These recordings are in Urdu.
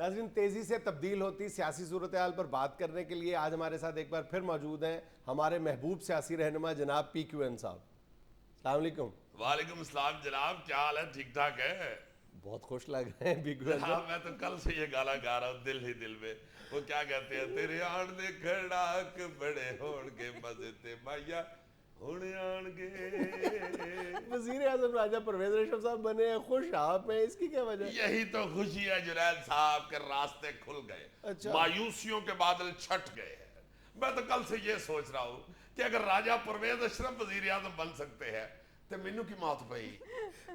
ناظرین تیزی سے تبدیل ہوتی سیاسی صورتحال پر بات کرنے کے لیے آج ہمارے ساتھ ایک بار پھر موجود ہیں ہمارے محبوب سیاسی رہنما جناب پی کیو این صاحب. السلام علیکم. وعلیکم السلام جناب, کیا حال ہے؟ ٹھیک ٹھاک ہے؟ بہت خوش لگ رہے ہیں پی کیو این صاحب. میں تو کل سے یہ گانا گا رہا ہوں دل ہی دل میں. وہ کیا کہتے ہیں, تیرے آن دے کھڑاک بڑے ہون گے مزے تے مایا ہونے آن گے. وزیر اعظم راجہ پرویز اشرف صاحب بنے ہیں, خوش آپ ہیں, اس کی کیا وجہ؟ یہی تو خوشی ہے جنید صاحب کے راستے کھل گئے, مایوسیوں کے بادل چھٹ گئے ہیں. میں تو کل سے یہ سوچ رہا ہوں کہ اگر راجہ پرویز اشرف وزیر اعظم بن سکتے ہیں تو مینو کی موت پئی.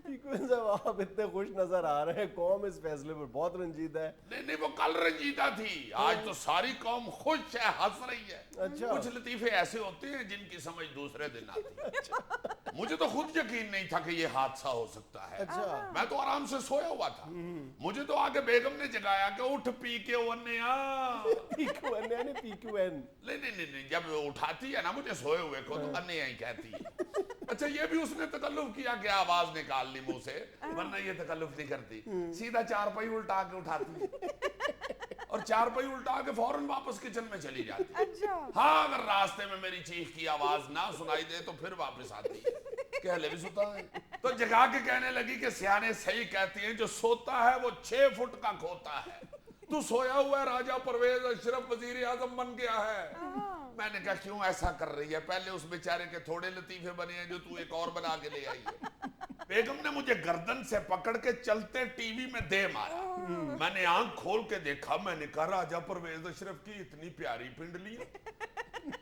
پی کیو این صاحب آپ اتنے خوش نظر آ رہے ہیں, قوم اس فیصلے پر بہت رنجیدہ ہے. نہیں وہ کل رنجیدہ تھی, آج تو ساری قوم خوش ہے, ہنس رہی ہے. کچھ لطیفے ایسے ہوتے ہیں جن کی سمجھ دوسرے دن آتی ہے. مجھے تو خود یقین نہیں تھا کہ یہ حادثہ ہو سکتا ہے. میں تو آرام سے سویا ہوا تھا. مجھے تو آگے بیگم نے جگایا کہ اٹھ پی کے ونیا. پی کیو این یعنی پی کیو این نہیں, جب اٹھاتی ہے نا مجھے سوئے ہوئے کو تو انیا ہی کہتی ہے. اچھا یہ بھی اس نے تکلف کیا کہ آواز نکال لی منہ سے, ورنہ یہ تکلف نہیں کرتی, سیدھا چارپائی الٹا کے اٹھاتی ہے اور چارپائی الٹا کے فوراً واپس کچن میں چلی جاتی ہے. ہاں اگر راستے میں میری چیخ کی آواز نہ سنائی دے تو پھر واپس آتی ہے کہ ہلے بھی سوتا ہے. تو جگا کے کہنے لگی کہ سیانے صحیح کہتی ہیں, جو سوتا ہے وہ 6 فٹ کا کھوتا ہے. تو سویا ہوا ہے, راجہ پرویز اشرف وزیر اعظم بن گیا ہے. میں نے کہا کیوں ایسا کر رہی ہے, پہلے اس بیچارے کے تھوڑے لطیفے بنے ہیں جو تو ایک اور بنا کے لے آئی ہے. بیگم نے مجھے گردن سے پکڑ کے چلتے ٹی وی میں دے مارا. میں نے آنکھ کھول کے دیکھا, میں نے کہا راجہ پرویز اشرف کی اتنی پیاری پنڈلی ہے.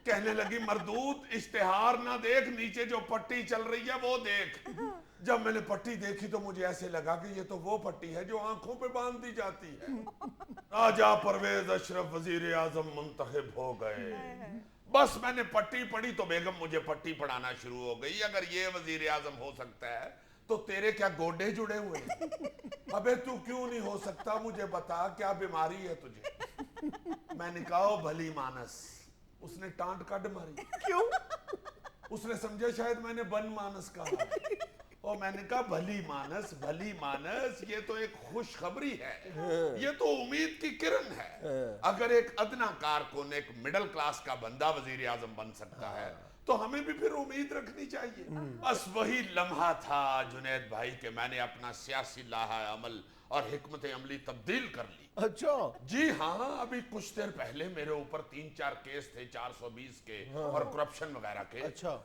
کہنے لگی مردود اشتہار نہ دیکھ, نیچے جو پٹی چل رہی ہے وہ دیکھ. جب میں نے پٹی دیکھی تو مجھے ایسے لگا کہ یہ تو وہ پٹی ہے جو آنکھوں پہ باندھ دی جاتی ہے. راجہ پرویز اشرف وزیر اعظم منتخب ہو گئے. بس میں نے پٹی پڑھی تو بیگم مجھے پٹی پڑھانا شروع ہو گئی. اگر یہ وزیر اعظم ہو سکتا ہے تو تیرے کیا گوڈے جڑے ہوئے ہیں؟ ابے تو کیوں نہیں ہو سکتا, مجھے بتا کیا بیماری ہے تجھے؟ میں نے کہا بھلی مانس. اس نے ٹانٹ کڈ ماری. کیوں؟ اس نے سمجھا شاید میں نے بن مانس کہا. اور میں نے کہا بھلی مانس, بھلی مانس, یہ تو ایک خوشخبری ہے, یہ تو امید کی کرن ہے. اگر ایک ادنا کارکن, ایک مڈل کلاس کا بندہ وزیر اعظم بن سکتا ہے تو ہمیں بھی پھر امید رکھنی چاہیے. بس وہی لمحہ تھا جنید بھائی کہ میں نے اپنا سیاسی لاحہ عمل اور حکمت عملی تبدیل کر لی. اچھا جی ہاں, ابھی کچھ دیر پہلے میرے اوپر 3-4 کیس تھے 420 کے اور کرپشن وغیرہ کے.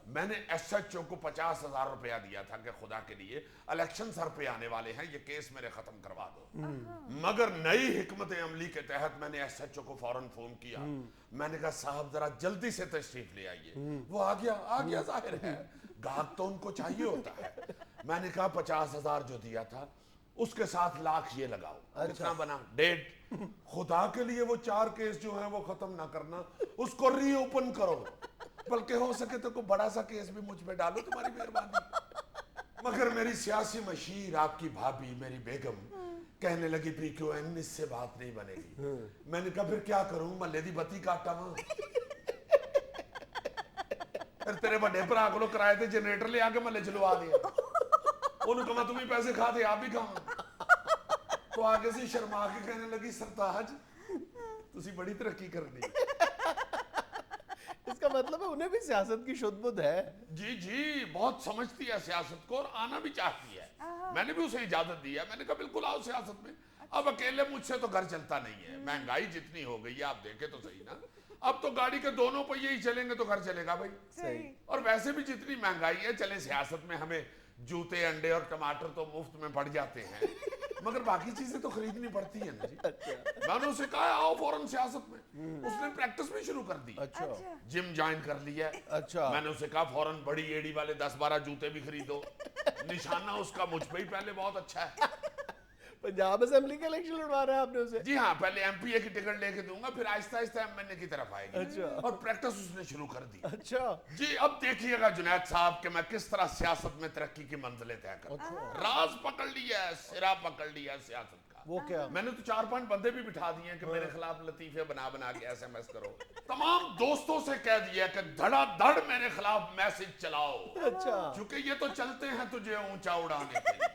میں نے ایس ایچ او کو 50,000 روپیہ دیا تھا کہ خدا کے لیے الیکشن سر پہ آنے والے ہیں, یہ کیس میرے ختم کروا دو. مگر نئی حکمت عملی کے تحت میں نے ایس ایچ او کو فوراً فون کیا. میں نے کہا صاحب ذرا جلدی سے تشریف لے آئیے. وہ آ گیا ظاہر ہے, گاہک تو ان کو چاہیے ہوتا ہے. میں نے کہا 50,000 جو دیا تھا اس کے ساتھ لاکھ یہ لگاؤ. کتنا بنا؟ 1.5. خدا کے لیے وہ 4 کیس جو ہیں وہ ختم نہ کرنا, اس کو ری اوپن کرو, بلکہ ہو سکے تو کوئی بڑا سا کیس بھی مجھ پہ ڈالو, تمہاری مہربانی. مگر میری سیاسی مشیر, آپ کی بھابھی, میری بیگم کہنے لگی پی کیو این اس سے بات نہیں بنے گی. میں نے کہا پھر کیا کروں, ملے دی بتی کاٹا وہاں. پھر تیرے بڑے بھرا کو کرائے تھے جنریٹر لے آ کے ملے چلوا دیا. انہوں کہا تم ہی پیسے کھا دے, آپ بھی کھاؤں. تو آگے سے شرما کے کہنے لگی سرتاج تسی بڑی ترقی کر دی. اس کا مطلب ہے انہیں بھی سیاست کی شد بد ہے. جی بہت سمجھتی ہے سیاست کو اور آنا بھی چاہتی ہے. میں نے بھی اسے اجازت دی ہے, میں نے کہا بالکل آؤ سیاست میں. اب اکیلے مجھ سے تو گھر چلتا نہیں ہے, مہنگائی جتنی ہو گئی ہے آپ دیکھیں تو صحیح نا. اب تو گاڑی کے دونوں پہیے ہی چلیں گے تو گھر چلے گا بھائی. صحیح. اور ویسے بھی جتنی مہنگائی ہے, چلے سیاست میں ہمیں جوتے, انڈے اور ٹماٹر تو مفت میں پڑ جاتے ہیں, مگر باقی چیزیں تو خریدنی پڑتی ہیں نا جی. میں نے اسے کہا آؤ فوراً سیاست میں. اس نے پریکٹس بھی شروع کر دی, جم جوائن کر لیا. میں نے اسے کہا فوراً بڑی ایڑی والے 10-12 جوتے بھی خریدو, نشانہ اس کا مجھ پہ ہی پہلے بہت اچھا ہے. پنجاب اسمبلی کا الیکشن لڑوا رہا ہے آپ نے اسے؟ جی ہاں, پہلے ایم پی اے کی ٹکٹ لے کے دوں گا, پھر آہستہ آہستہ ایم این اے کی طرف آئے گی. اور پریکٹس اس نے شروع کر دی. جی اب دیکھیے گا جنید صاحب کہ میں کس طرح سیاست میں ترقی کی منزلیں طے کرتا ہوں. راز پکڑ لیا ہے, سرا پکڑ لیا ہے سیاست کا. وہ کیا؟ میں نے تو 4-5 بندے بھی بٹھا دیے ہیں کہ میرے خلاف لطیفے بنا کے ایس ایم ایس کرو. تمام دوستوں سے کہہ دیا کہ دھڑا دھڑ میرے خلاف میسج چلاؤ, کیونکہ یہ تو چلتے ہیں تجھے اونچا اڑانے کے لیے.